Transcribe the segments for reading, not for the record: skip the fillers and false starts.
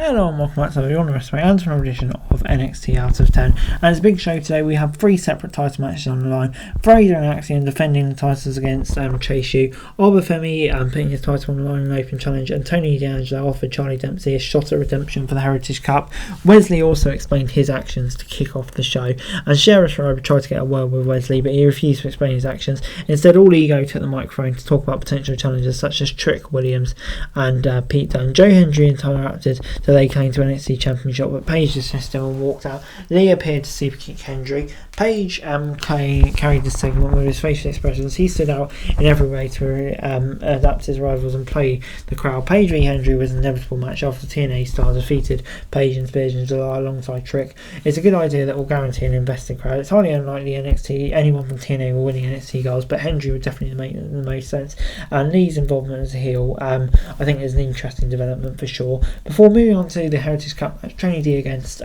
Hello and welcome back to the annual edition of NXT Out of 10. And it's a big show today. We have 3 separate title matches on the line. Fraser and Axiom defending the titles against Chase U. Obafemi putting his title on the line in an open challenge. And Tony D'Angelo offered Charlie Dempsey a shot at redemption for the Heritage Cup. Wesley also explained his actions to kick off the show. And Sheriff Schreiber tried to get a word with Wesley, but he refused to explain his actions. Instead, All Ego took the microphone to talk about potential challenges such as Trick Williams and Pete Dunne. Joe Hendry interrupted so they came to NXT Championship, but Paige dismissed him and walked out. Lee appeared to superkick Hendry. Paige carried the segment with his facial expressions. He stood out in every way to adapt his rivals and play the crowd. Paige v Hendry was an inevitable match after TNA stars defeated Paige and Spears in July alongside Trick. It's a good idea that will guarantee an invested crowd. It's highly unlikely anyone from TNA will winning NXT goals, but Hendry would definitely make the most sense. And Lee's involvement as a heel, I think, is an interesting development for sure. Before moving on to the Heritage Cup match, Tony D against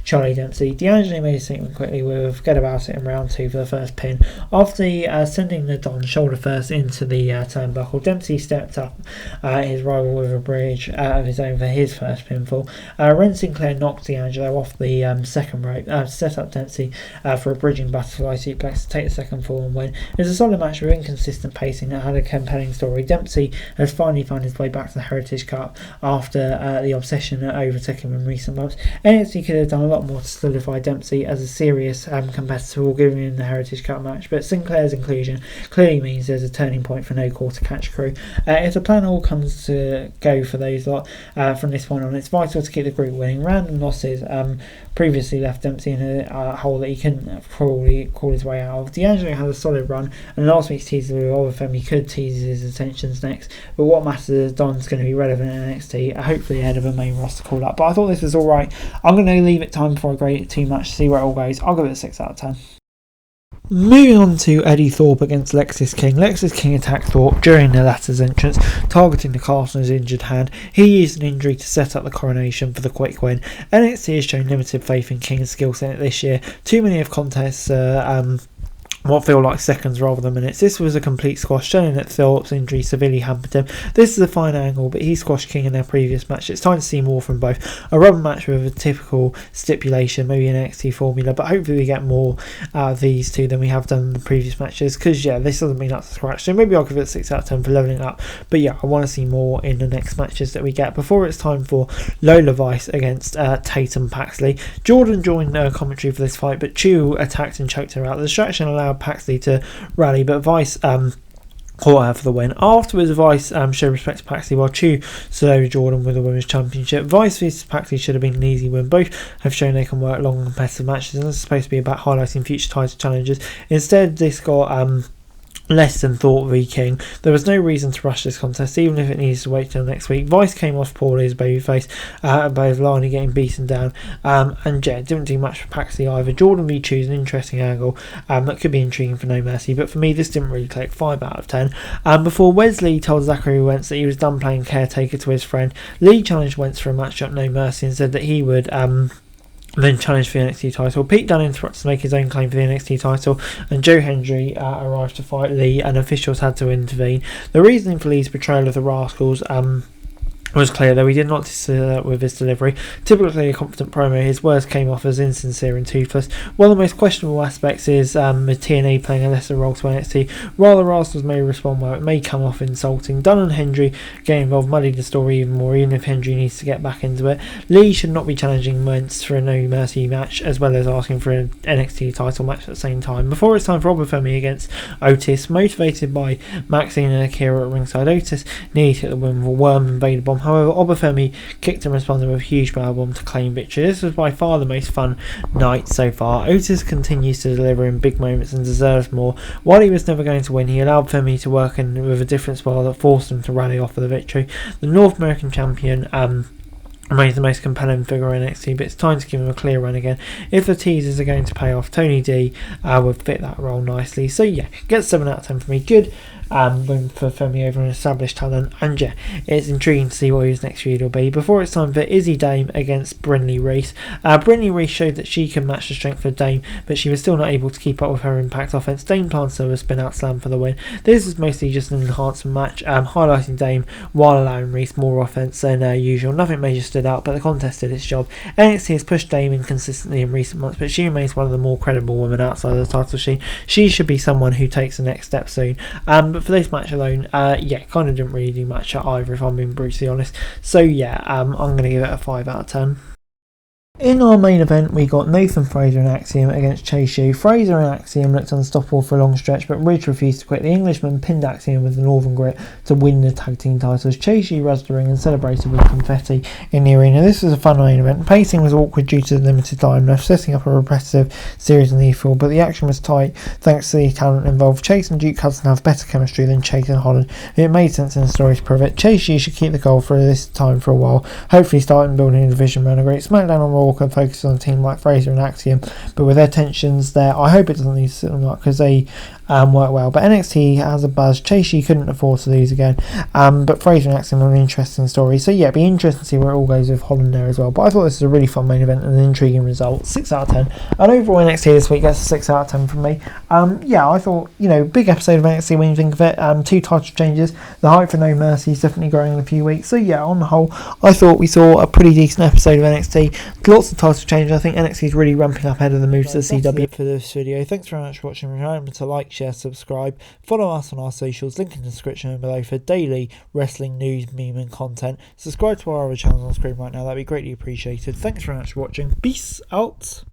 Charlie Dempsey, D'Angelo made a statement quickly with Forget About It in round 2 for the first pin. After sending the Don shoulder first into the turnbuckle, Dempsey stepped up his rival with a bridge of his own for his first pinfall. Ren Sinclair knocked D'Angelo off the second rope, set up Dempsey for a bridging butterfly suplex to take the second fall and win. It was a solid match with inconsistent pacing that had a compelling story. Dempsey has finally found his way back to the Heritage Cup after the obsession that overtook him in recent months. NXT could have done a lot more to solidify Dempsey as a serious competitor while giving him the Heritage Cup match, but Sinclair's inclusion clearly means there's a turning point for No Quarter Catch crew. If the plan all comes to go for those lot from this point on, it's vital to keep the group winning. Random losses previously left Dempsey in a hole that he couldn't probably crawl his way out of. D'Angelo had a solid run, and last week's teaser with Obafemi could tease his attentions next, but what matters is Don's going to be relevant in NXT, hopefully ahead of a main roster call up. But I thought this was alright. I'm going to leave it time before I grade it too much to see where it all goes. I'll give it a 6 out of 10. Moving on to Eddie Thorpe against Lexis King. Lexis King attacked Thorpe during the latter's entrance, targeting the Castle's injured hand. He used an injury to set up the coronation for the quick win. NXT has shown limited faith in King's skill set this year. Too many of contests what feel like seconds rather than minutes. This was a complete squash, showing that Thorpe's injury severely hampered him. This is a fine angle, but he squashed King in their previous match. It's time to see more from both. A rubber match with a typical stipulation, maybe an NXT formula, but hopefully we get more out of these two than we have done in the previous matches, because this hasn't been up to scratch. So maybe I'll give it a 6 out of 10 for leveling up, but I want to see more in the next matches that we get. Before it's time for Lola Vice against Tatum Paxley. Jordan joined commentary for this fight, but Chu attacked and choked her out. The distraction allowed Paxley to rally, but Vice caught her for the win. Afterwards, Vice showed respect to Paxley while Chu slowed Jordan with the Women's Championship. Vice vs Paxley should have been an easy win. Both have shown they can work long competitive matches, and this is supposed to be about highlighting future title challenges. Instead, this got less than Thorpe v King. There was no reason to rush this contest, even if it needs to wait till next week. Vice came off poorly as babyface, both Lani getting beaten down, and didn't do much for Paxley either. Jordan v Chu's an interesting angle that could be intriguing for No Mercy, but for me this didn't really click. 5 out of 10. Before Wesley told Zachary Wwenxt that he was done playing caretaker to his friend, Lee challenged Wentz for a match at No Mercy and said that he would then challenged for the NXT title. Pete Dunne interrupted to make his own claim for the NXT title, and Joe Hendry arrived to fight Lee, and officials had to intervene. The reasoning for Lee's betrayal of the Rascals was clear, though he did not with his delivery. Typically a confident promo, his words came off as insincere and toothless. One of the most questionable aspects is with TNA playing a lesser role to NXT. While the Rascals may respond well, it may come off insulting. Dunne and Hendry getting involved muddied the story even more, even if Hendry needs to get back into it. Lee should not be challenging Wentz for a No Mercy match, as well as asking for an NXT title match at the same time. Before it's time for Obafemi against Otis, motivated by Maxine and Akira at ringside, Otis nearly took the win with a worm and Vader bomb. However, Obafemi kicked and responded with a huge power bomb to claim victory. This was by far the most fun night so far. Otis continues to deliver in big moments and deserves more. While he was never going to win, he allowed Femi to work in with a different style that forced him to rally off for the victory. The North American champion remains the most compelling figure in NXT, but it's time to give him a clear run again. If the teasers are going to pay off, Tony D would fit that role nicely. So get 7 out of 10 for me. Good for Femi over an established talent. And yeah, it's intriguing to see what his next feud will be. Before it's time for Izzy Dame against Brynley Reese. Brynley Reese showed that she can match the strength of Dame, but she was still not able to keep up with her Impact offense. Dame planted a spin out slam for the win. This is mostly just an enhancement match, highlighting Dame while allowing Reese more offense than usual. Nothing major stood out, but the contest did its job. NXT has pushed Dame inconsistently in recent months, but she remains one of the more credible women outside of the title scene. She should be someone who takes the next step soon. But for this match alone, kind of didn't really do much at either, if I'm being brutally honest. So yeah, I'm going to give it a 5 out of 10. In our main event, we got Nathan Fraser and Axiom against Chase U. Fraser and Axiom looked unstoppable for a long stretch, but Ridge refused to quit. The Englishman pinned Axiom with the Northern Grit to win the tag team titles. Chase U rushed the ring and celebrated with confetti in the arena. This was a fun main event. Pacing was awkward due to the limited time left, setting up a repetitive series in the field, but the action was tight thanks to the talent involved. Chase and Duke Hudson have better chemistry than Chase and Holland. It made sense in the story to prove it. Chase U should keep the goal for this time for a while, hopefully starting building a division around a great SmackDown on Raw can focus on a team like Fraser and Axiom, but with their tensions there, I hope it doesn't lead to sit on that because they work well. But NXT has a buzz. Chase U couldn't afford to lose again, but Fraser and Axiom are an interesting story. So yeah, it'd be interesting to see where it all goes with Holland there as well. But I thought this was a really fun main event and an intriguing result. 6 out of 10. And overall NXT this week gets a 6 out of 10 from me. I thought, big episode of NXT when you think of it. 2 title changes. The hype for No Mercy is definitely growing in a few weeks. So yeah, on the whole, I thought we saw a pretty decent episode of NXT. Lots of title changes. I think NXT is really ramping up ahead of the move to the CW. For this video, thanks very much for watching. Remember to like, share, subscribe, follow us on our socials, link in the description below for daily wrestling news, meme and content. Subscribe to our other channels on screen right now, that'd be greatly appreciated. Thanks very much for watching. Peace out.